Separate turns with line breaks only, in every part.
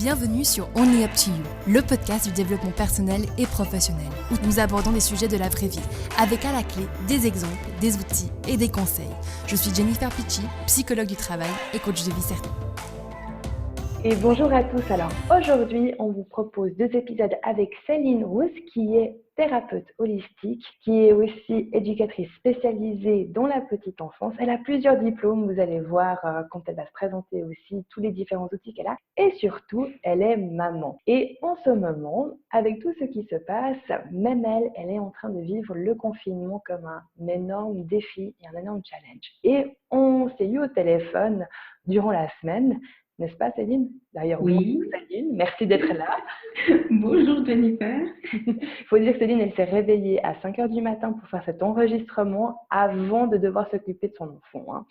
Bienvenue sur Only Up to You, le podcast du développement personnel et professionnel, où nous abordons des sujets de la vraie vie, avec à la clé des exemples, des outils et des conseils. Je suis Jennifer Pichi, psychologue du travail et coach de vie certaine.
Et bonjour à tous. Alors aujourd'hui, on vous propose 2 épisodes avec Céline Rousse, qui est thérapeute holistique, qui est aussi éducatrice spécialisée dans la petite enfance. Elle a plusieurs diplômes, vous allez voir quand elle va se présenter aussi tous les différents outils qu'elle a. Et surtout, elle est maman. Et en ce moment, avec tout ce qui se passe, même elle est en train de vivre le confinement comme un énorme défi et un énorme challenge. Et on s'est eu au téléphone durant la semaine. N'est-ce pas, Céline? D'ailleurs,
Oui.
bonjour Céline, merci d'être là.
Bonjour Jennifer.
Il faut dire que Céline, elle s'est réveillée à 5 h du matin pour faire cet enregistrement avant de devoir s'occuper de son enfant. Hein.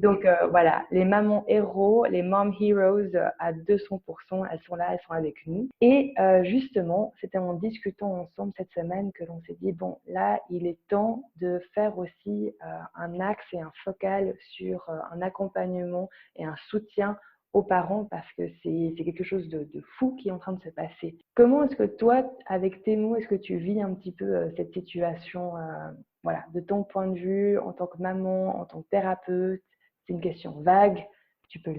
Donc voilà, les mamans héros, les mom heroes à 200%, elles sont là, elles sont avec nous. Et justement, c'était en discutant ensemble cette semaine que l'on s'est dit, bon, là, il est temps de faire aussi un axe et un focal sur un accompagnement et un soutien aux parents, parce que c'est quelque chose de fou qui est en train de se passer. Comment est-ce que toi, avec tes mots, est-ce que tu vis un petit peu cette situation, voilà, de ton point de vue, en tant que maman, en tant que thérapeute? C'est une question vague, tu peux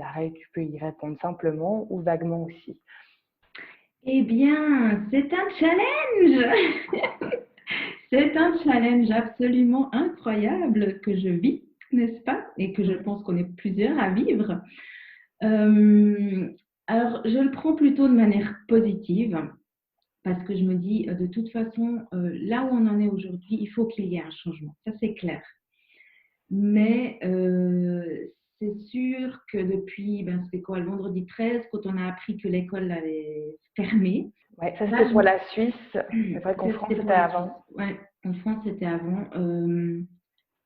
y répondre simplement ou vaguement aussi.
Eh bien, c'est un challenge. C'est un challenge absolument incroyable que je vis, n'est-ce pas? Et que je pense qu'on est plusieurs à vivre. Alors, je le prends plutôt de manière positive, parce que je me dis, de toute façon, là où on en est aujourd'hui, il faut qu'il y ait un changement. Ça, c'est clair. Mais c'est sûr que depuis, c'était quoi, le vendredi 13, quand on a appris que l'école allait fermer.
Ouais, ça c'était pour la Suisse. C'est vrai qu'en France, c'était avant.
Ouais, en France, c'était avant.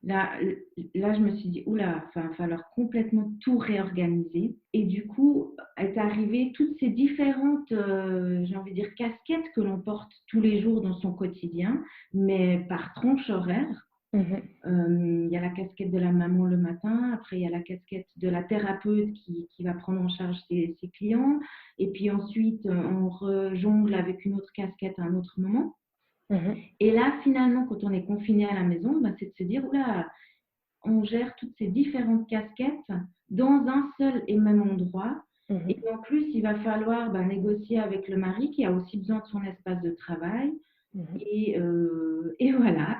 Là, je me suis dit, oula, il va falloir complètement tout réorganiser. Et du coup, est arrivé toutes ces différentes, j'ai envie de dire, casquettes que l'on porte tous les jours dans son quotidien, mais par tranche horaire. Il y a la casquette de la maman le matin, après il y a la casquette de la thérapeute qui va prendre en charge ses clients, et puis ensuite on rejongle avec une autre casquette à un autre moment. Et là, finalement, quand on est confiné à la maison, c'est de se dire, oula, on gère toutes ces différentes casquettes dans un seul et même endroit. Et en plus, il va falloir négocier avec le mari qui a aussi besoin de son espace de travail. Et voilà.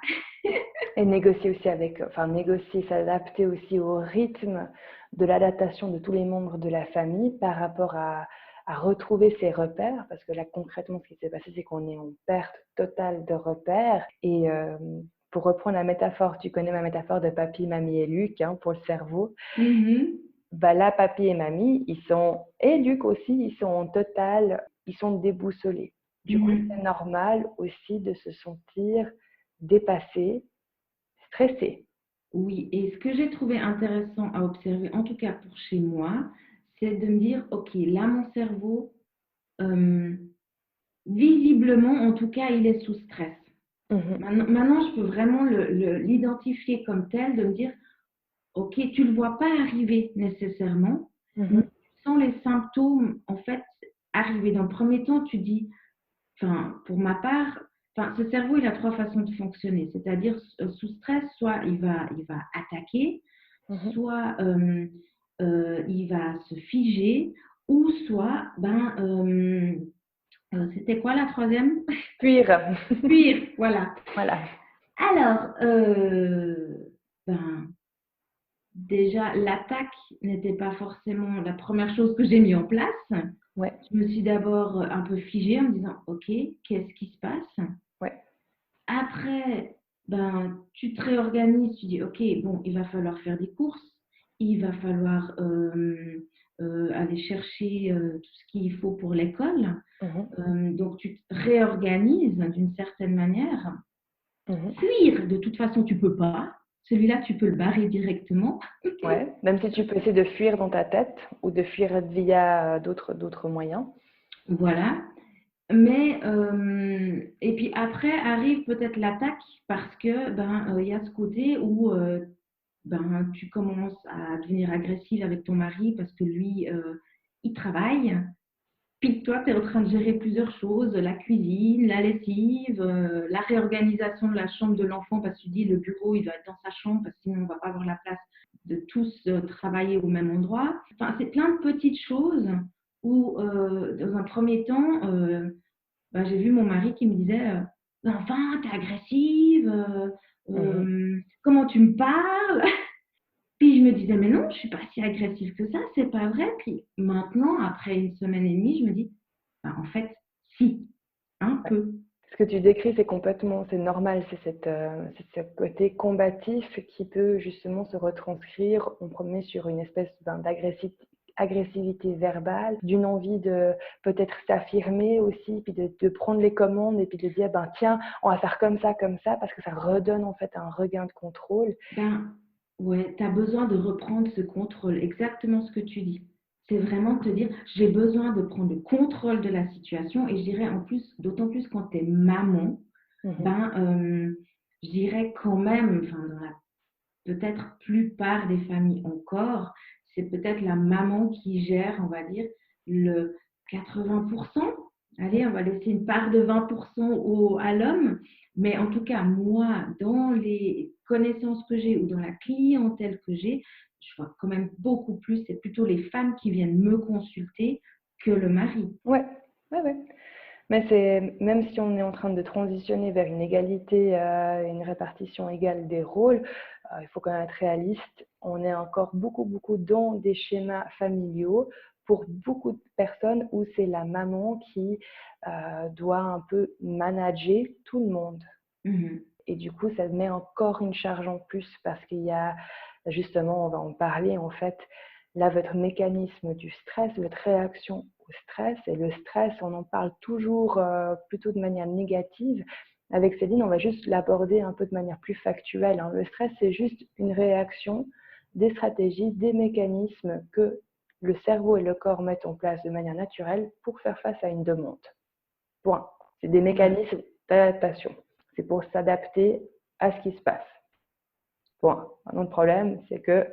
Et négocier aussi s'adapter aussi au rythme de l'adaptation de tous les membres de la famille par rapport à retrouver ses repères, parce que là concrètement ce qui s'est passé, c'est qu'on est en perte totale de repères. Et pour reprendre la métaphore, tu connais ma métaphore de papy, mamie et Luc, hein, pour le cerveau. Là, papy et mamie, et Luc aussi, ils sont déboussolés. Du coup, c'est normal aussi de se sentir dépassé, stressé.
Oui, et ce que j'ai trouvé intéressant à observer, en tout cas pour chez moi, c'est de me dire, ok, là mon cerveau, visiblement, en tout cas, il est sous stress. Maintenant, je peux vraiment l'identifier comme tel, de me dire, ok, tu ne le vois pas arriver nécessairement, mais tu sens les symptômes, en fait, arriver. Dans le premier temps, tu dis, pour ma part, ce cerveau, il a 3 façons de fonctionner. C'est-à-dire, sous stress, soit il va attaquer, soit il va se figer, ou soit, c'était quoi la troisième?
Fuir.
Fuir, voilà.
Voilà.
Alors, déjà, l'attaque n'était pas forcément la première chose que j'ai mis en place.
Ouais.
Je me suis d'abord un peu figée en me disant, ok, qu'est-ce qui se passe?
Ouais.
Après, tu te réorganises, tu dis, ok, bon, il va falloir faire des courses, il va falloir aller chercher tout ce qu'il faut pour l'école. Donc, tu te réorganises d'une certaine manière. Fuir, de toute façon, tu peux pas. Celui-là, tu peux le barrer directement.
Ouais, même si tu peux essayer de fuir dans ta tête ou de fuir via d'autres moyens.
Voilà. Mais, et puis après arrive peut-être l'attaque, parce que y a ce côté où tu commences à devenir agressive avec ton mari parce que lui, il travaille. Puis toi, tu es en train de gérer plusieurs choses, la cuisine, la lessive, la réorganisation de la chambre de l'enfant parce que tu dis le bureau, il doit être dans sa chambre parce que sinon on va pas avoir la place de tous travailler au même endroit. Enfin, c'est plein de petites choses où, dans un premier temps, j'ai vu mon mari qui me disait enfin, t'es agressive, comment tu me parles? Puis je me disais, mais non, je suis pas si agressive que ça, c'est pas vrai. Puis maintenant, après une semaine et demie, je me dis, en fait, si, un peu.
Ce que tu décris, c'est normal, c'est ce côté combatif qui peut justement se retranscrire en premier sur une espèce d'agressivité verbale, d'une envie de peut-être s'affirmer aussi, puis de prendre les commandes et puis de dire, tiens, on va faire comme ça, parce que ça redonne en fait un regain de contrôle.
Ouais, tu as besoin de reprendre ce contrôle, exactement ce que tu dis. C'est vraiment te dire, j'ai besoin de prendre le contrôle de la situation et je dirais en plus, d'autant plus quand tu es maman, je dirais quand même, dans la peut-être plupart des familles encore, c'est peut-être la maman qui gère, on va dire, le 80%. Allez, on va laisser une part de 20% à l'homme. Mais en tout cas, moi, dans les connaissances que j'ai ou dans la clientèle que j'ai, je vois quand même beaucoup plus, c'est plutôt les femmes qui viennent me consulter que le mari.
Ouais. Mais même si on est en train de transitionner vers une égalité et une répartition égale des rôles, il faut quand même être réaliste. On est encore beaucoup dans des schémas familiaux pour beaucoup de personnes où c'est la maman qui doit un peu manager tout le monde. Et du coup, ça met encore une charge en plus parce qu'il y a, justement, on va en parler en fait, là, votre mécanisme du stress, votre réaction au stress. Et le stress, on en parle toujours plutôt de manière négative. Avec Céline, on va juste l'aborder un peu de manière plus factuelle. Le stress, c'est juste une réaction, des stratégies, des mécanismes que le cerveau et le corps mettent en place de manière naturelle pour faire face à une demande. Point. C'est des mécanismes d'adaptation. C'est pour s'adapter à ce qui se passe. Point. Maintenant, le problème, c'est que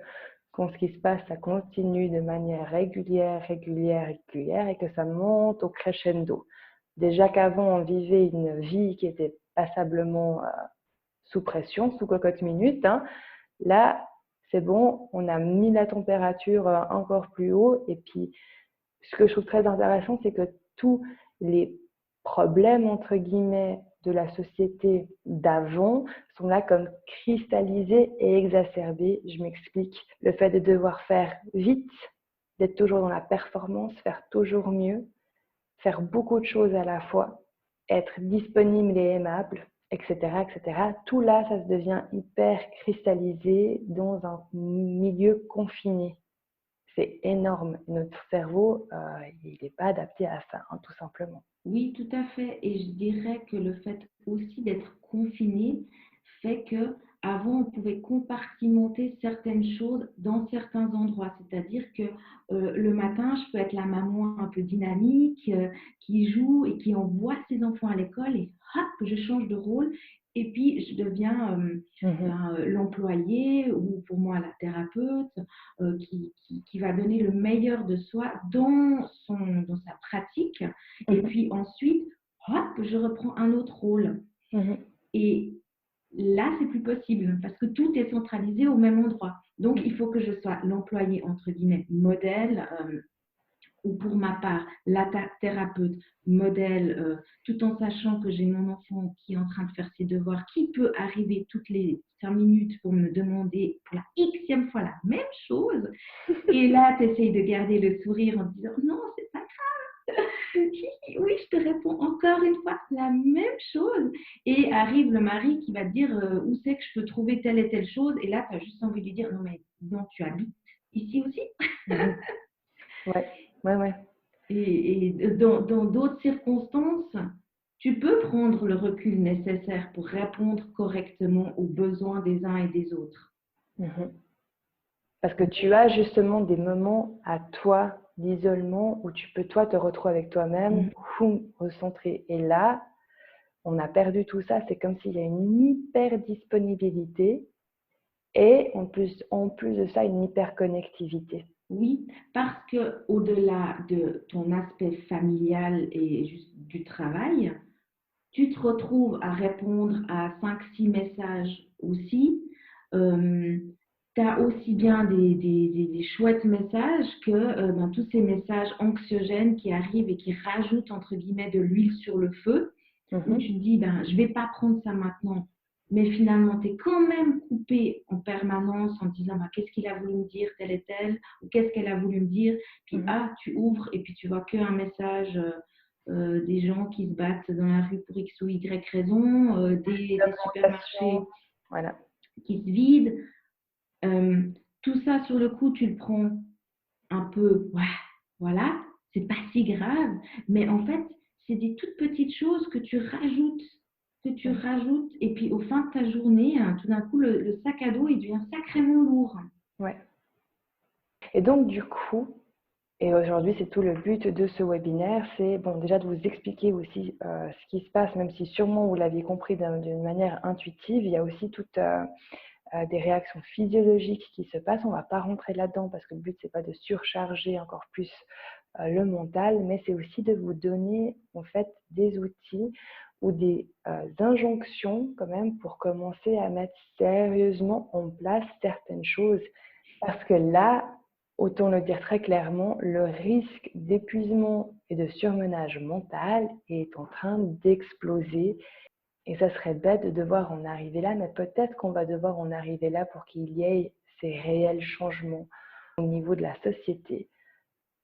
quand ce qui se passe, ça continue de manière régulière et que ça monte au crescendo. Déjà qu'avant, on vivait une vie qui était passablement sous pression, sous cocotte minute. Là, c'est bon, on a mis la température encore plus haut. Et puis, ce que je trouve très intéressant, c'est que tous les problèmes, entre guillemets, de la société d'avant sont là comme cristallisés et exacerbés. Je m'explique. Le fait de devoir faire vite, d'être toujours dans la performance, faire toujours mieux, faire beaucoup de choses à la fois, être disponible et aimable, etc., etc. Tout là, ça se devient hyper cristallisé dans un milieu confiné. C'est énorme. Notre cerveau, il n'est pas adapté à ça, tout simplement.
Oui, tout à fait. Et je dirais que le fait aussi d'être confiné fait que avant on pouvait compartimenter certaines choses dans certains endroits. C'est-à-dire que le matin, je peux être la maman un peu dynamique, qui joue et qui envoie ses enfants à l'école et hop, je change de rôle. Et puis, je deviens l'employé ou pour moi la thérapeute qui va donner le meilleur de soi dans sa pratique. Et puis ensuite, hop, je reprends un autre rôle. Et là, c'est plus possible parce que tout est centralisé au même endroit. Donc, il faut que je sois l'employé, entre guillemets, modèle, ou pour ma part, la thérapeute modèle, tout en sachant que j'ai mon enfant qui est en train de faire ses devoirs, qui peut arriver toutes les 5 minutes pour me demander pour la xème fois la même chose. Et là, tu essayes de garder le sourire en disant non, c'est pas grave. Oui, je te réponds encore une fois la même chose. Et arrive le mari qui va te dire où c'est que je peux trouver telle et telle chose. Et là, tu as juste envie de lui dire non, mais non, tu habites ici aussi.
Ouais.
Et dans d'autres circonstances, tu peux prendre le recul nécessaire pour répondre correctement aux besoins des uns et des autres.
Parce que tu as justement des moments à toi d'isolement où tu peux toi te retrouver avec toi-même, recentrer. Et là, on a perdu tout ça. C'est comme s'il y a une hyper disponibilité et en plus de ça, une hyper connectivité.
Oui, parce que au-delà de ton aspect familial et juste du travail, tu te retrouves à répondre à 5, 6 messages aussi. Tu as aussi bien des chouettes messages que ben, tous ces messages anxiogènes qui arrivent et qui rajoutent, entre guillemets, de l'huile sur le feu, où tu te dis, ben, je ne vais pas prendre ça maintenant. Mais finalement, tu es quand même coupé en permanence en te disant, ben, qu'est-ce qu'il a voulu me dire, tel et tel, ou qu'est-ce qu'elle a voulu me dire. Puis, tu ouvres et puis tu vois qu'un message des gens qui se battent dans la rue pour X ou Y raison, des supermarchés
Voilà.
qui se vident. Tout ça, sur le coup, tu le prends un peu, ouais, voilà, c'est pas si grave, mais en fait, c'est des toutes petites choses que tu rajoutes, et puis au fin de ta journée, hein, tout d'un coup, le sac à dos, il devient sacrément lourd.
Ouais. Et donc, du coup, et aujourd'hui, c'est tout le but de ce webinaire, c'est bon, déjà de vous expliquer aussi ce qui se passe, même si sûrement vous l'aviez compris d'une manière intuitive, il y a aussi toutes des réactions physiologiques qui se passent. On ne va pas rentrer là-dedans parce que le but, c'est pas de surcharger encore plus le mental, mais c'est aussi de vous donner en fait des outils ou des injonctions quand même pour commencer à mettre sérieusement en place certaines choses. Parce que là, autant le dire très clairement, le risque d'épuisement et de surmenage mental est en train d'exploser. Et ça serait bête de devoir en arriver là, mais peut-être qu'on va devoir en arriver là pour qu'il y ait ces réels changements au niveau de la société,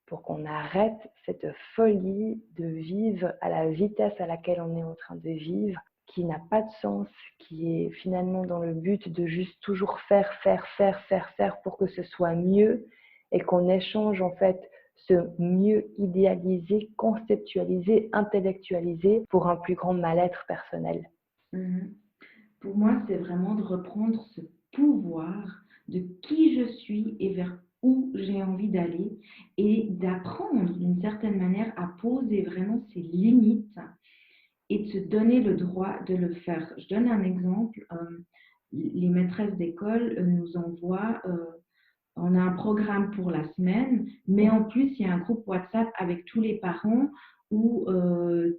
pour qu'on arrête cette folie de vivre à la vitesse à laquelle on est en train de vivre, qui n'a pas de sens, qui est finalement dans le but de juste toujours faire pour que ce soit mieux et qu'on échange en fait ce mieux idéalisé, conceptualisé, intellectualisé pour un plus grand mal-être personnel.
Pour moi, c'est vraiment de reprendre ce pouvoir de qui je suis et vers où j'ai envie d'aller et d'apprendre d'une certaine manière à poser vraiment ses limites et de se donner le droit de le faire. Je donne un exemple. Les maîtresses d'école nous envoient, on a un programme pour la semaine, mais en plus, il y a un groupe WhatsApp avec tous les parents où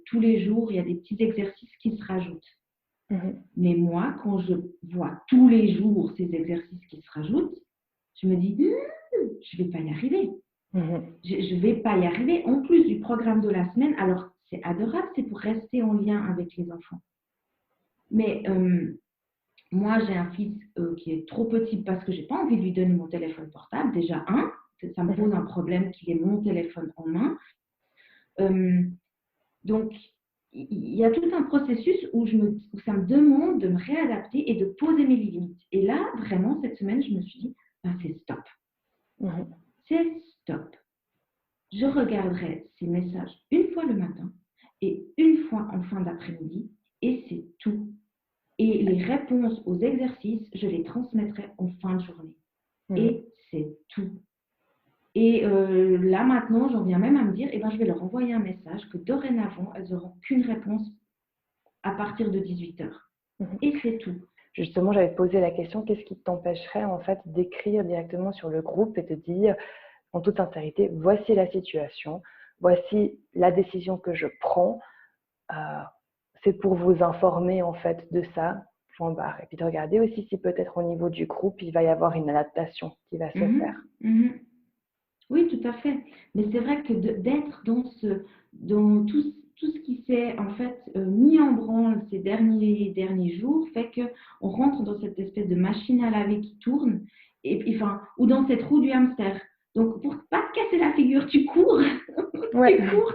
tous les jours, il y a des petits exercices qui se rajoutent. Mais moi, quand je vois tous les jours ces exercices qui se rajoutent, je me dis, je ne vais pas y arriver. Je ne vais pas y arriver. En plus du programme de la semaine, alors c'est adorable, c'est pour rester en lien avec les enfants. Mais moi, j'ai un fils qui est trop petit parce que je n'ai pas envie de lui donner mon téléphone portable. Déjà, ça me pose un problème qu'il ait mon téléphone en main. Donc, il y a tout un processus où ça me demande de me réadapter et de poser mes limites. Et là, vraiment, cette semaine, je me suis dit, c'est stop. C'est stop. Je regarderai ces messages une fois le matin et une fois en fin d'après-midi et c'est tout. Et les réponses aux exercices, je les transmettrai en fin de journée. Et c'est tout. Et là, maintenant, j'en viens même à me dire, je vais leur envoyer un message que dorénavant, elles n'auront qu'une réponse à partir de 18h. Et c'est tout.
Justement, j'avais posé la question, qu'est-ce qui t'empêcherait en fait d'écrire directement sur le groupe et de dire en toute sincérité, voici la situation, voici la décision que je prends, c'est pour vous informer en fait de ça, point barre. Et puis de regarder aussi si peut-être au niveau du groupe, il va y avoir une adaptation qui va se faire.
Oui, tout à fait. Mais c'est vrai que d'être dans tout ce qui s'est en fait mis en branle ces derniers jours fait qu'on rentre dans cette espèce de machine à laver qui tourne, ou dans cette roue du hamster. Donc, pour pas te casser la figure, tu cours,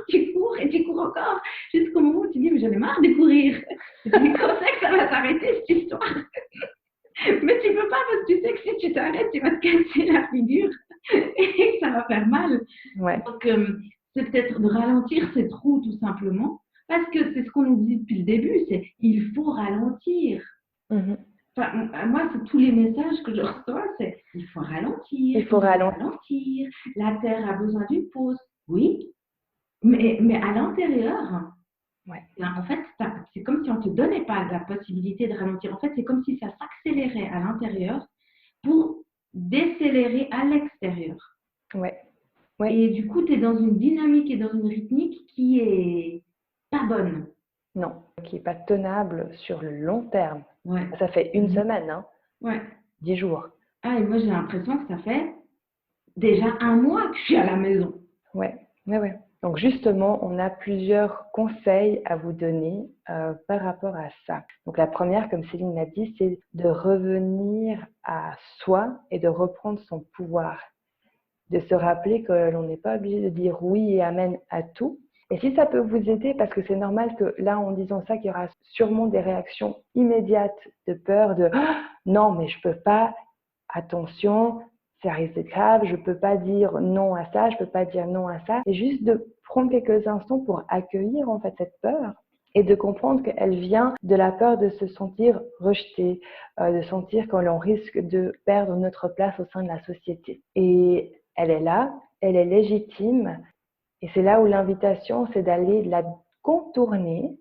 tu cours et tu cours encore jusqu'au moment où tu dis, mais j'en ai marre de courir. Mais quand c'est que ça va s'arrêter cette histoire? Mais tu peux pas parce que tu sais que si tu t'arrêtes, tu vas te casser la figure et que ça va faire mal. Donc, c'est peut-être de ralentir cette roue tout simplement parce que c'est ce qu'on nous dit depuis le début, c'est il faut ralentir. Enfin, moi, c'est tous les messages que je reçois, c'est il faut ralentir.
Il faut ralentir.
La Terre a besoin d'une pause. Oui, mais à l'intérieur, en fait, c'est comme si on ne te donnait pas la possibilité de ralentir. En fait, c'est comme si ça s'accélérait à l'intérieur pour décélérer à l'extérieur.
Ouais. Ouais.
Et du coup, tu es dans une dynamique et dans une rythmique qui est pas bonne.
Non, qui n'est pas tenable sur le long terme.
Ouais.
Ça fait une semaine, hein,
Ouais.
10 jours.
Ah, et moi, j'ai l'impression que ça fait déjà 1 mois que je suis à la maison.
Ouais. Donc justement, on a plusieurs conseils à vous donner par rapport à ça. Donc la première, comme Céline l'a dit, c'est de revenir à soi et de reprendre son pouvoir. De se rappeler que l'on n'est pas obligé de dire oui et amen à tout. Et si ça peut vous aider, parce que c'est normal que là, en disant ça, qu'il y aura sûrement des réactions immédiates de peur, de «Ah, non, mais je peux pas, attention, ça risque d'être grave, je peux pas dire non à ça, je peux pas dire non à ça». Et juste de prendre quelques instants pour accueillir en fait cette peur et de comprendre qu'elle vient de la peur de se sentir rejeté, de sentir que l'on risque de perdre notre place au sein de la société. Et elle est là, elle est légitime, et c'est là où l'invitation, c'est d'aller la contourner.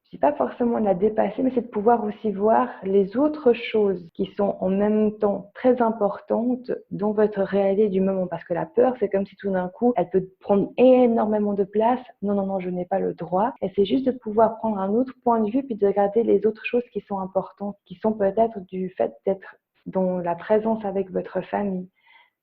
Je ne dis pas forcément de la dépasser, mais c'est de pouvoir aussi voir les autres choses qui sont en même temps très importantes dans votre réalité du moment. Parce que la peur, c'est comme si tout d'un coup, elle peut prendre énormément de place. Non, je n'ai pas le droit. Et c'est juste de pouvoir prendre un autre point de vue puis de regarder les autres choses qui sont importantes, qui sont peut-être du fait d'être dans la présence avec votre famille,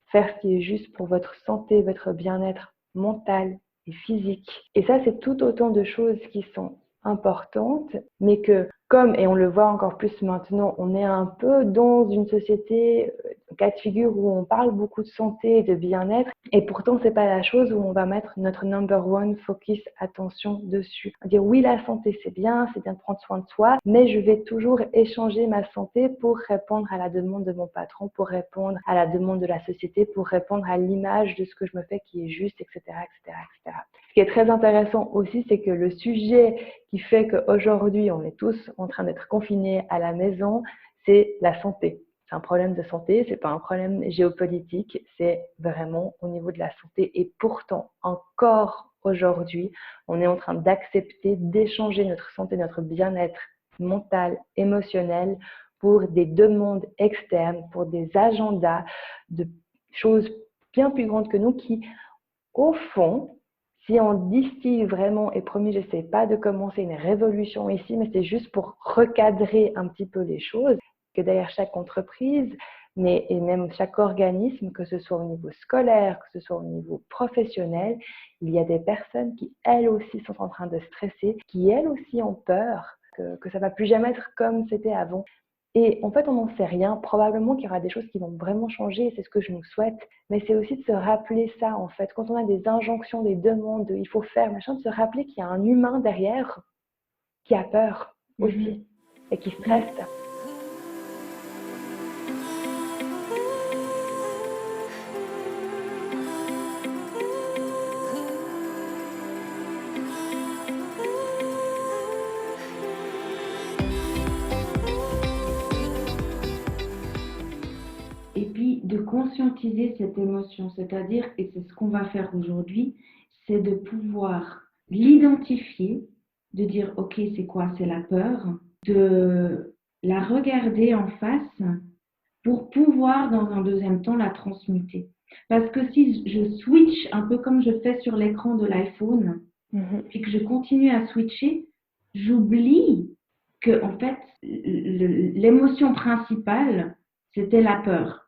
faire ce qui est juste pour votre santé, votre bien-être mental et physique. Et ça, c'est tout autant de choses qui sont importantes, mais que comme, et on le voit encore plus maintenant, on est un peu dans une société, cas de figure où on parle beaucoup de santé et de bien-être, et pourtant c'est pas la chose où on va mettre notre number one focus attention dessus. Dire oui, la santé c'est bien de prendre soin de soi, mais je vais toujours échanger ma santé pour répondre à la demande de mon patron, pour répondre à la demande de la société, pour répondre à l'image de ce que je me fais qui est juste, etc., etc., etc. Ce qui est très intéressant aussi, c'est que le sujet qui fait qu'aujourd'hui, on est tous en train d'être confinés à la maison, c'est la santé. C'est un problème de santé, c'est pas un problème géopolitique, c'est vraiment au niveau de la santé. Et pourtant, encore aujourd'hui, on est en train d'accepter, d'échanger notre santé, notre bien-être mental, émotionnel pour des demandes externes, pour des agendas de choses bien plus grandes que nous qui, au fond, si on distille vraiment, et promis, je ne sais pas de commencer une révolution ici, mais c'est juste pour recadrer un petit peu les choses, que derrière chaque entreprise, et même chaque organisme, que ce soit au niveau scolaire, que ce soit au niveau professionnel, il y a des personnes qui, elles aussi, sont en train de stresser, qui, elles aussi, ont peur que ça ne va plus jamais être comme c'était avant. Et en fait, on n'en sait rien. Probablement qu'il y aura des choses qui vont vraiment changer, et c'est ce que je nous souhaite. Mais c'est aussi de se rappeler ça, en fait. Quand on a des injonctions, des demandes, il faut faire, machin, de se rappeler qu'il y a un humain derrière qui a peur aussi et qui stresse.
Et puis de conscientiser cette émotion, c'est-à-dire, et c'est ce qu'on va faire aujourd'hui, c'est de pouvoir l'identifier, de dire ok, c'est quoi? C'est la peur, de la regarder en face pour pouvoir dans un deuxième temps la transmuter. Parce que si je switch un peu comme je fais sur l'écran de l'iPhone, puis que je continue à switcher, j'oublie que en fait l'émotion principale c'était la peur.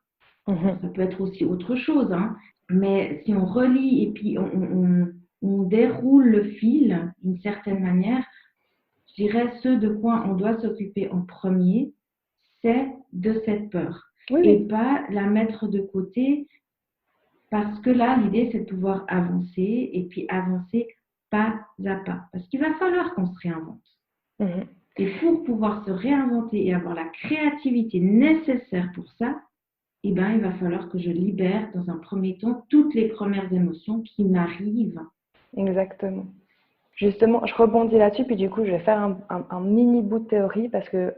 Ça peut être aussi autre chose, hein. Mais si on relie et puis on déroule le fil d'une certaine manière, je dirais ce de quoi on doit s'occuper en premier, c'est de cette peur. Et pas la mettre de côté, parce que là, l'idée, c'est de pouvoir avancer et puis avancer pas à pas. Parce qu'il va falloir qu'on se réinvente. Et pour pouvoir se réinventer et avoir la créativité nécessaire pour ça, eh ben, il va falloir que je libère dans un premier temps toutes les premières émotions qui m'arrivent.
Exactement. Justement, je rebondis là-dessus, puis du coup, je vais faire un mini bout de théorie parce que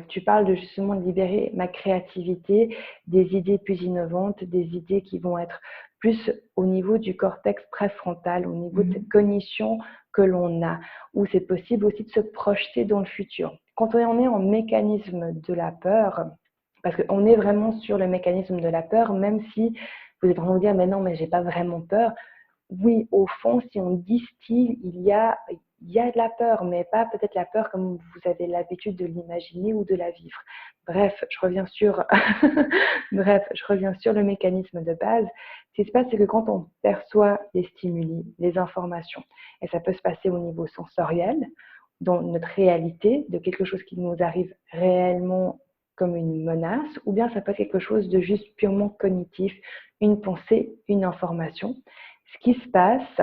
tu parles de justement de libérer ma créativité, des idées plus innovantes, des idées qui vont être plus au niveau du cortex préfrontal, au niveau de cette cognition que l'on a, où c'est possible aussi de se projeter dans le futur. Quand on est en mécanisme de la peur, parce qu'on est vraiment sur le mécanisme de la peur, même si vous êtes en train de vous dire, mais non, mais j'ai pas vraiment peur. Oui, au fond, si on distille, il y a de la peur, mais pas peut-être la peur comme vous avez l'habitude de l'imaginer ou de la vivre. Bref, je reviens sur le mécanisme de base. Ce qui se passe, c'est que quand on perçoit les stimuli, les informations, et ça peut se passer au niveau sensoriel, dans notre réalité, de quelque chose qui nous arrive réellement comme une menace, ou bien ça peut être quelque chose de juste purement cognitif, une pensée, une information. Ce qui se passe,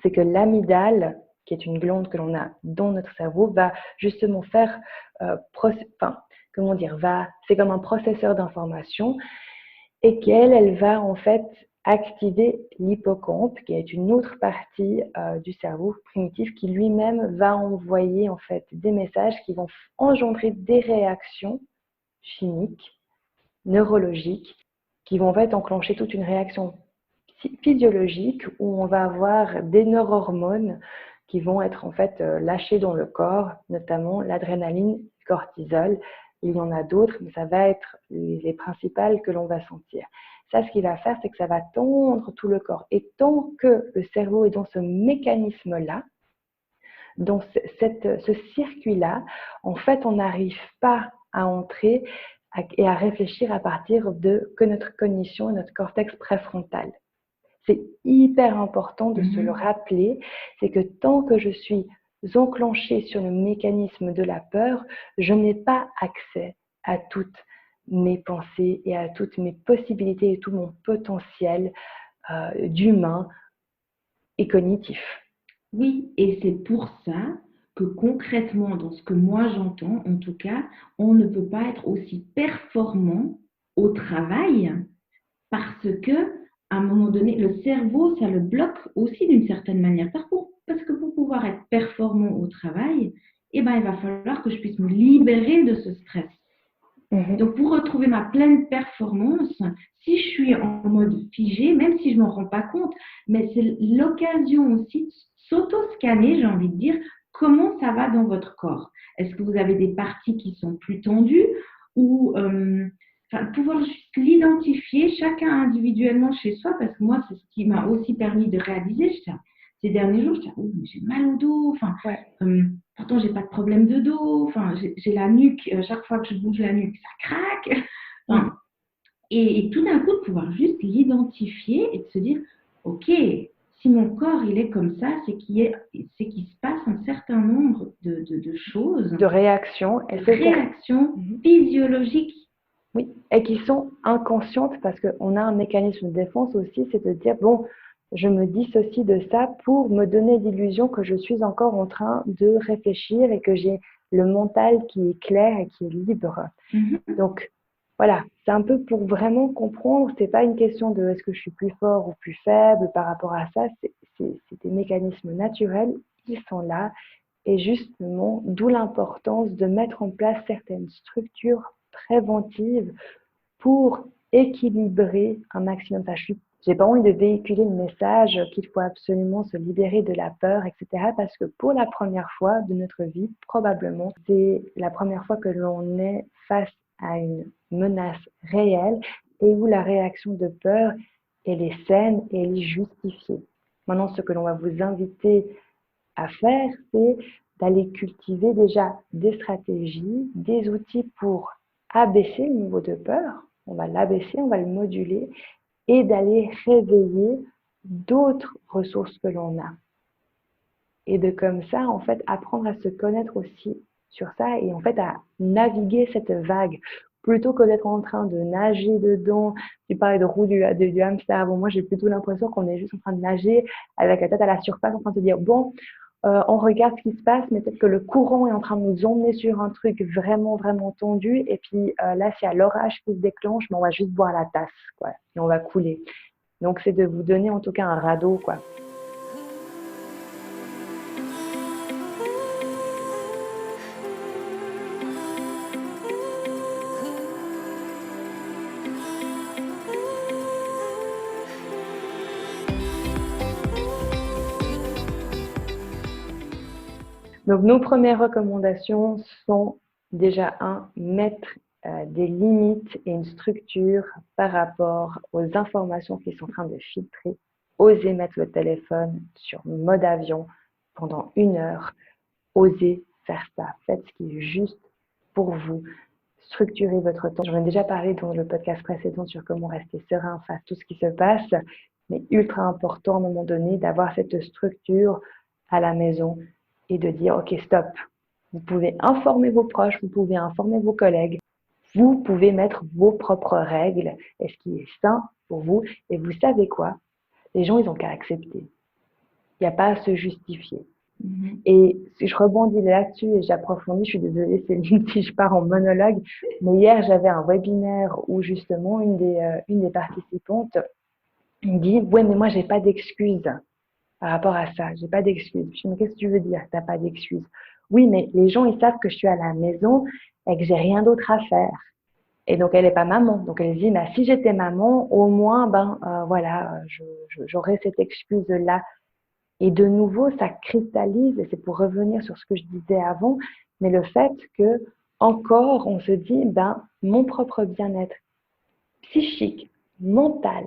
c'est que l'amygdale, qui est une glande que l'on a dans notre cerveau, va justement faire, c'est comme un processeur d'informations et elle va en fait activer l'hippocampe, qui est une autre partie du cerveau primitif, qui lui-même va envoyer en fait des messages qui vont engendrer des réactions chimiques, neurologiques, qui vont en fait enclencher toute une réaction physiologique où on va avoir des neurohormones qui vont être en fait lâchées dans le corps, notamment l'adrénaline, le cortisol. Il y en a d'autres, mais ça va être les principales que l'on va sentir. Ça, ce qu'il va faire, c'est que ça va tendre tout le corps. Et tant que le cerveau est dans ce mécanisme-là, dans ce circuit-là, en fait, on n'arrive pas à entrer et à réfléchir à partir de que notre cognition et notre cortex préfrontal. C'est hyper important de se le rappeler, c'est que tant que je suis enclenchée sur le mécanisme de la peur, je n'ai pas accès à toutes mes pensées et à toutes mes possibilités et tout mon potentiel d'humain et cognitif.
Oui, et c'est pour ça que concrètement, dans ce que moi j'entends, en tout cas, on ne peut pas être aussi performant au travail parce que, à un moment donné, le cerveau, ça le bloque aussi d'une certaine manière. Parce que pour pouvoir être performant au travail, il va falloir que je puisse me libérer de ce stress. Donc, pour retrouver ma pleine performance, si je suis en mode figé, même si je ne m'en rends pas compte, mais c'est l'occasion aussi de s'auto-scanner, j'ai envie de dire, comment ça va dans votre corps. Est-ce que vous avez des parties qui sont plus tendues ou pouvoir juste l'identifier chacun individuellement chez soi, parce que moi, c'est ce qui m'a aussi permis de réaliser. Ces derniers jours, j'ai mal au dos, pourtant j'ai pas de problème de dos, j'ai la nuque, chaque fois que je bouge la nuque, ça craque. Et tout d'un coup, de pouvoir juste l'identifier et de se dire, ok, si mon corps il est comme ça, c'est qu'il se passe un certain nombre de choses,
de réactions,
physiologiques.
Oui, et qui sont inconscientes parce qu'on a un mécanisme de défense aussi, c'est de dire, bon, je me dissocie de ça pour me donner l'illusion que je suis encore en train de réfléchir et que j'ai le mental qui est clair et qui est libre. Donc, voilà, c'est un peu pour vraiment comprendre, c'est pas une question de est-ce que je suis plus fort ou plus faible par rapport à ça, c'est des mécanismes naturels, ils sont là, et justement, d'où l'importance de mettre en place certaines structures préventives pour équilibrer un maximum. J'ai pas envie de véhiculer le message qu'il faut absolument se libérer de la peur, etc. Parce que pour la première fois de notre vie, probablement, c'est la première fois que l'on est face à une menace réelle et où la réaction de peur, elle est saine et elle est justifiée. Maintenant, ce que l'on va vous inviter à faire, c'est d'aller cultiver déjà des stratégies, des outils pour abaisser le niveau de peur. On va l'abaisser, on va le moduler et d'aller réveiller d'autres ressources que l'on a. Et de comme ça, en fait, apprendre à se connaître aussi sur ça et en fait à naviguer cette vague plutôt que d'être en train de nager dedans. Tu parlais de roue du hamster. Bon, moi, j'ai plutôt l'impression qu'on est juste en train de nager avec la tête à la surface, en train de se dire, bon, on regarde ce qui se passe, mais peut-être que le courant est en train de nous emmener sur un truc vraiment, vraiment tendu. Et puis là, s'il y a l'orage qui se déclenche, mais on va juste boire la tasse, quoi, et on va couler. Donc, c'est de vous donner en tout cas un radeau, quoi. Donc, nos premières recommandations sont déjà mettre des limites et une structure par rapport aux informations qui sont en train de filtrer. Osez mettre le téléphone sur mode avion pendant 1 heure. Osez faire ça. Faites ce qui est juste pour vous. Structurez votre temps. J'en ai déjà parlé dans le podcast précédent sur comment rester serein face à tout ce qui se passe, mais ultra important à un moment donné d'avoir cette structure à la maison et de dire ok, stop. Vous pouvez informer vos proches, vous pouvez informer vos collègues, vous pouvez mettre vos propres règles et ce qui est sain pour vous. Et vous savez quoi? Les gens, ils ont qu'à accepter. Il n'y a pas à se justifier. Et si je rebondis là-dessus et j'approfondis, je suis désolée Céline si je pars en monologue, mais hier j'avais un webinaire où justement une des participantes me dit « Ouais, mais moi j'ai pas d'excuses par rapport à ça, j'ai pas d'excuses. » Je dis « Mais qu'est-ce que tu veux dire, t'as pas d'excuses ?»« Oui, mais les gens ils savent que je suis à la maison et que j'ai rien d'autre à faire. » Et donc elle est pas maman, donc elle dit bah, « Si j'étais maman, au moins voilà, j'aurais cette excuse-là. » Et de nouveau, ça cristallise, et c'est pour revenir sur ce que je disais avant, mais le fait que, encore, on se dit, mon propre bien-être psychique, mental,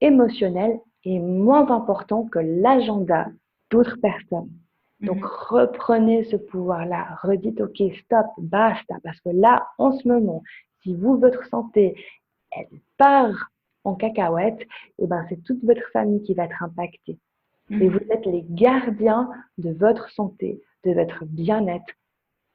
émotionnel est moins important que l'agenda d'autres personnes. Donc, reprenez ce pouvoir-là, redites, ok, stop, basta, parce que là, en ce moment, si vous, votre santé, elle part en cacahuète, et c'est toute votre famille qui va être impactée. Et vous êtes les gardiens de votre santé, de votre bien-être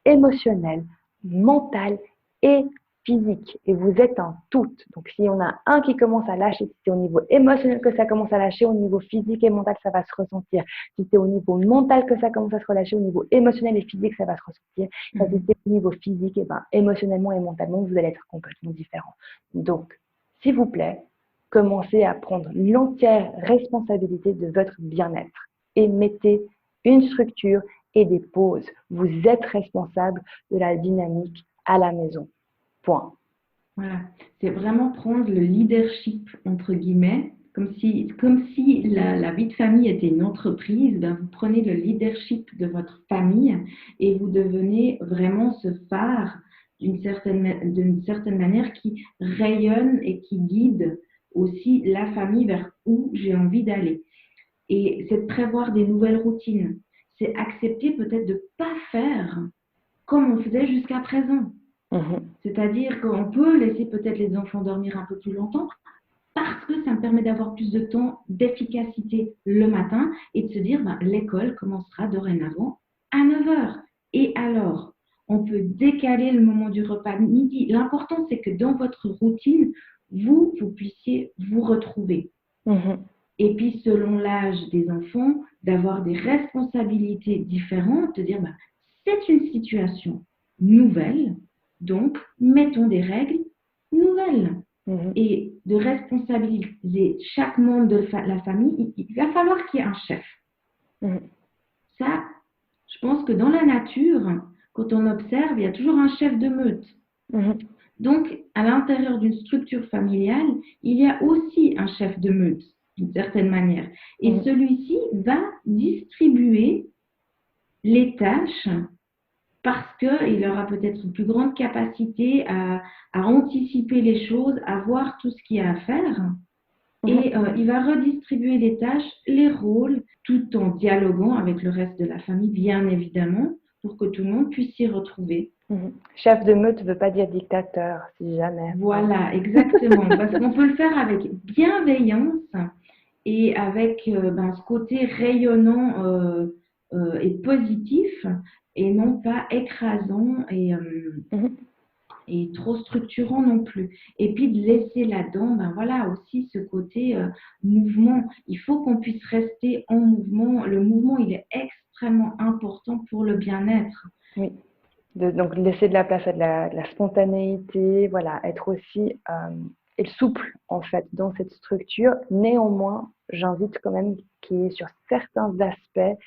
émotionnel, mental et physique. Et vous êtes en tout. Donc, si on a un qui commence à lâcher, si c'est au niveau émotionnel que ça commence à lâcher, au niveau physique et mental, ça va se ressentir. Si c'est au niveau mental que ça commence à se relâcher, au niveau émotionnel et physique, ça va se ressentir. Si c'est au niveau physique, émotionnellement et mentalement, vous allez être complètement différents. Donc, s'il vous plaît, commencez à prendre l'entière responsabilité de votre bien-être et mettez une structure et des pauses. Vous êtes responsable de la dynamique à la maison. Point.
Voilà, c'est vraiment prendre le leadership, entre guillemets, comme si la vie de famille était une entreprise. Vous prenez le leadership de votre famille et vous devenez vraiment ce phare d'une certaine manière qui rayonne et qui guide aussi la famille vers où j'ai envie d'aller. Et c'est de prévoir des nouvelles routines. C'est accepter peut-être de ne pas faire comme on faisait jusqu'à présent. C'est-à-dire qu'on peut laisser peut-être les enfants dormir un peu plus longtemps parce que ça me permet d'avoir plus de temps d'efficacité le matin et de se dire l'école commencera dorénavant à 9h. Et alors, on peut décaler le moment du repas de midi. L'important, c'est que dans votre routine, vous puissiez vous retrouver. Et puis, selon l'âge des enfants, d'avoir des responsabilités différentes, de dire c'est une situation nouvelle, donc mettons des règles nouvelles. Et de responsabiliser chaque membre de la famille, il va falloir qu'il y ait un chef. Ça, je pense que dans la nature, quand on observe, il y a toujours un chef de meute. Donc, à l'intérieur d'une structure familiale, il y a aussi un chef de meute, d'une certaine manière. Et celui-ci va distribuer les tâches parce qu'il aura peut-être une plus grande capacité à anticiper les choses, à voir tout ce qu'il y a à faire. Et il va redistribuer les tâches, les rôles, tout en dialoguant avec le reste de la famille, bien évidemment, pour que tout le monde puisse s'y retrouver.
Chef de meute ne veut pas dire dictateur, si jamais.
Voilà, exactement. Parce qu'on peut le faire avec bienveillance et avec ce côté rayonnant et positif et non pas écrasant et trop structurant non plus. Et puis de laisser là-dedans, aussi ce côté mouvement. Il faut qu'on puisse rester en mouvement. Le mouvement, il est extrêmement important pour le bien-être.
Oui. Donc laisser de la place à de la spontanéité, voilà, être aussi souple en fait dans cette structure. Néanmoins, j'invite quand même qu'il y ait sur certains aspects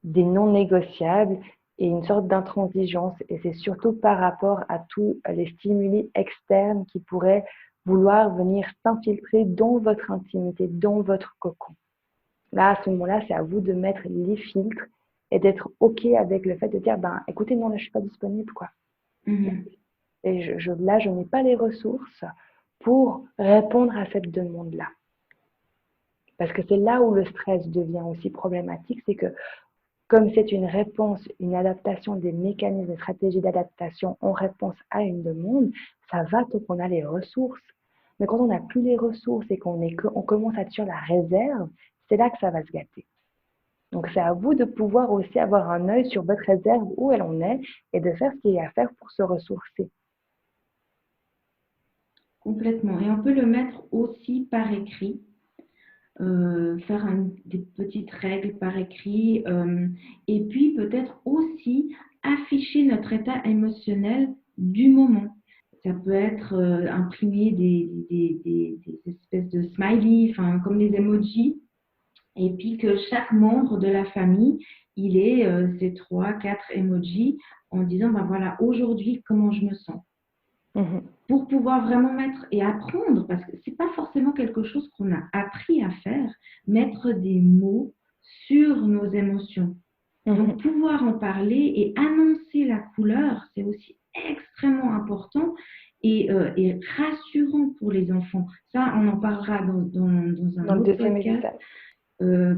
des non négociables et une sorte d'intransigeance. Et c'est surtout par rapport à tous les stimuli externes qui pourraient vouloir venir s'infiltrer dans votre intimité, dans votre cocon. Là, à ce moment-là, c'est à vous de mettre les filtres et d'être OK avec le fait de dire, écoutez, non, là, je ne suis pas disponible, quoi. et là, je n'ai pas les ressources pour répondre à cette demande-là. Parce que c'est là où le stress devient aussi problématique, c'est que comme c'est une réponse, une adaptation des mécanismes, des stratégies d'adaptation en réponse à une demande, ça va tant qu'on a les ressources. Mais quand on n'a plus les ressources et qu'on commence à être sur la réserve, c'est là que ça va se gâter. Donc c'est à vous de pouvoir aussi avoir un œil sur votre réserve, où elle en est, et de faire ce qu'il y a à faire pour se ressourcer.
Complètement. Et on peut le mettre aussi par écrit. Faire des petites règles par écrit et puis peut-être aussi afficher notre état émotionnel du moment. Ça peut être imprimer des espèces de smileys, comme les emojis, et puis que chaque membre de la famille, il ait ces 3-4 emojis en disant, ben voilà, aujourd'hui, comment je me sens. Pour pouvoir vraiment mettre et apprendre, parce que ce n'est pas forcément quelque chose qu'on a appris à faire, mettre des mots sur nos émotions. Donc, pouvoir en parler et annoncer la couleur, c'est aussi extrêmement important et rassurant pour les enfants. Ça, on en parlera dans un autre podcast,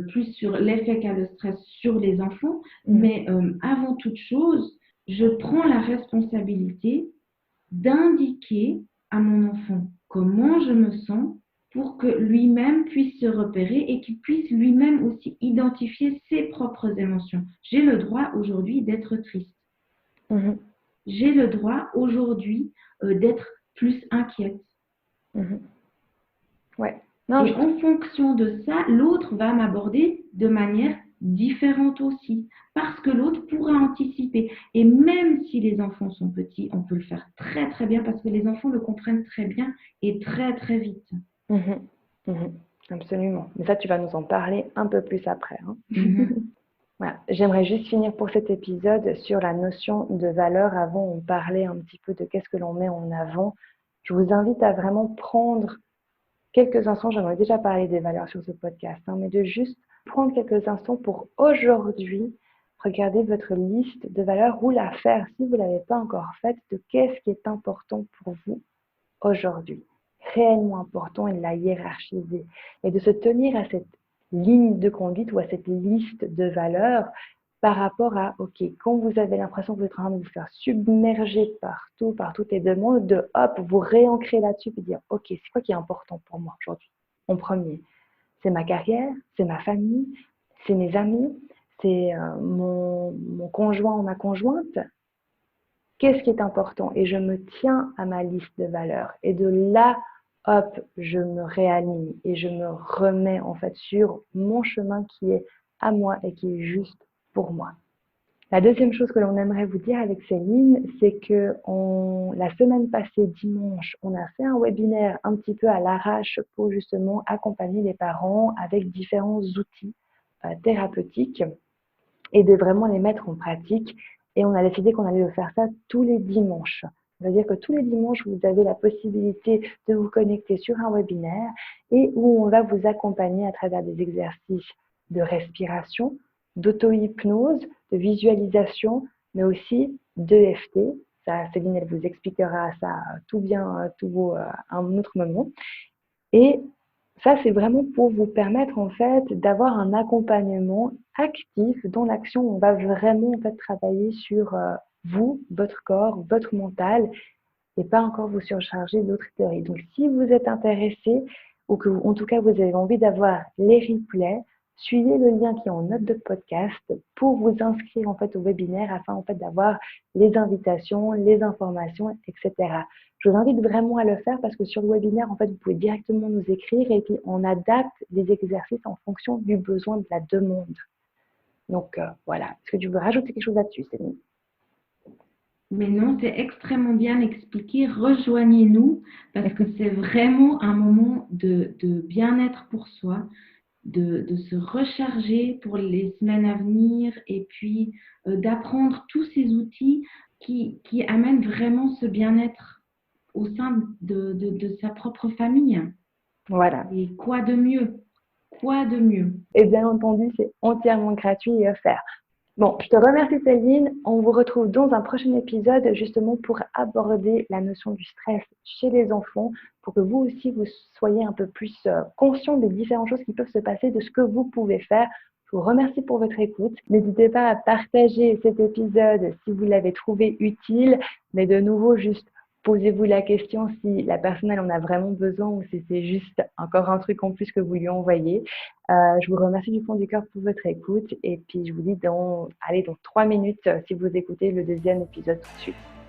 plus sur l'effet qu'a le stress sur les enfants. Mais avant toute chose, je prends la responsabilité d'indiquer à mon enfant comment je me sens pour que lui-même puisse se repérer et qu'il puisse lui-même aussi identifier ses propres émotions. J'ai le droit aujourd'hui d'être triste. J'ai le droit aujourd'hui d'être plus inquiète.
Ouais.
Et en fonction de ça, l'autre va m'aborder de manière différente aussi, parce que l'autre pourra anticiper. Et même si les enfants sont petits, on peut le faire très très bien, parce que les enfants le comprennent très bien et très très vite.
Absolument. Mais ça, tu vas nous en parler un peu plus après. Voilà. J'aimerais juste finir pour cet épisode sur la notion de valeur. Avant, on parlait un petit peu de qu'est-ce que l'on met en avant. Je vous invite à vraiment prendre quelques instants. J'en ai déjà parlé des valeurs sur ce podcast, mais de juste prendre quelques instants pour aujourd'hui regarder votre liste de valeurs ou la faire si vous ne l'avez pas encore faite, de qu'est-ce qui est important pour vous aujourd'hui, réellement important, et de la hiérarchiser et de se tenir à cette ligne de conduite ou à cette liste de valeurs par rapport à, ok, quand vous avez l'impression que vous êtes en train de vous faire submerger par toutes les demandes, de hop, vous réancrer là-dessus et dire, ok, c'est quoi qui est important pour moi aujourd'hui? En premier, c'est ma carrière, c'est ma famille, c'est mes amis, c'est mon conjoint ou ma conjointe. Qu'est-ce qui est important? Et je me tiens à ma liste de valeurs. Et de là, hop, je me réaligne et je me remets en fait sur mon chemin qui est à moi et qui est juste pour moi. La deuxième chose que l'on aimerait vous dire avec Céline, c'est que la semaine passée, dimanche, on a fait un webinaire un petit peu à l'arrache pour justement accompagner les parents avec différents outils thérapeutiques et de vraiment les mettre en pratique. Et on a décidé qu'on allait faire ça tous les dimanches. Ça veut dire que tous les dimanches, vous avez la possibilité de vous connecter sur un webinaire et où on va vous accompagner à travers des exercices de respiration, d'auto-hypnose, de visualisation, mais aussi d'EFT. Ça, Céline, elle vous expliquera ça tout à un autre moment. Et ça, c'est vraiment pour vous permettre en fait d'avoir un accompagnement actif dans l'action. On va vraiment en fait travailler sur vous, votre corps, votre mental et pas encore vous surcharger d'autres théories. Donc, si vous êtes intéressé ou que, en tout cas, vous avez envie d'avoir les replays, suivez le lien qui est en note de podcast pour vous inscrire en fait au webinaire afin en fait d'avoir les invitations, les informations, etc. Je vous invite vraiment à le faire parce que sur le webinaire, en fait, vous pouvez directement nous écrire et puis on adapte les exercices en fonction du besoin de la demande. Donc voilà. Est-ce que tu veux rajouter quelque chose là-dessus, Céline?
Mais non, c'est extrêmement bien expliqué. Rejoignez-nous parce que c'est vraiment un moment de bien-être pour soi, de se recharger pour les semaines à venir et puis d'apprendre tous ces outils qui amènent vraiment ce bien-être au sein de sa propre famille.
Voilà.
Et quoi de mieux? Quoi de mieux?
Et bien entendu, c'est entièrement gratuit et offert. Bon, je te remercie Céline. On vous retrouve dans un prochain épisode justement pour aborder la notion du stress chez les enfants, pour que vous aussi vous soyez un peu plus conscient des différentes choses qui peuvent se passer, de ce que vous pouvez faire. Je vous remercie pour votre écoute. N'hésitez pas à partager cet épisode si vous l'avez trouvé utile, mais de nouveau, juste posez-vous la question si la personne elle en a vraiment besoin ou si c'est juste encore un truc en plus que vous lui envoyez. Je vous remercie du fond du cœur pour votre écoute et puis je vous dis dans 3 minutes si vous écoutez le deuxième épisode tout de suite.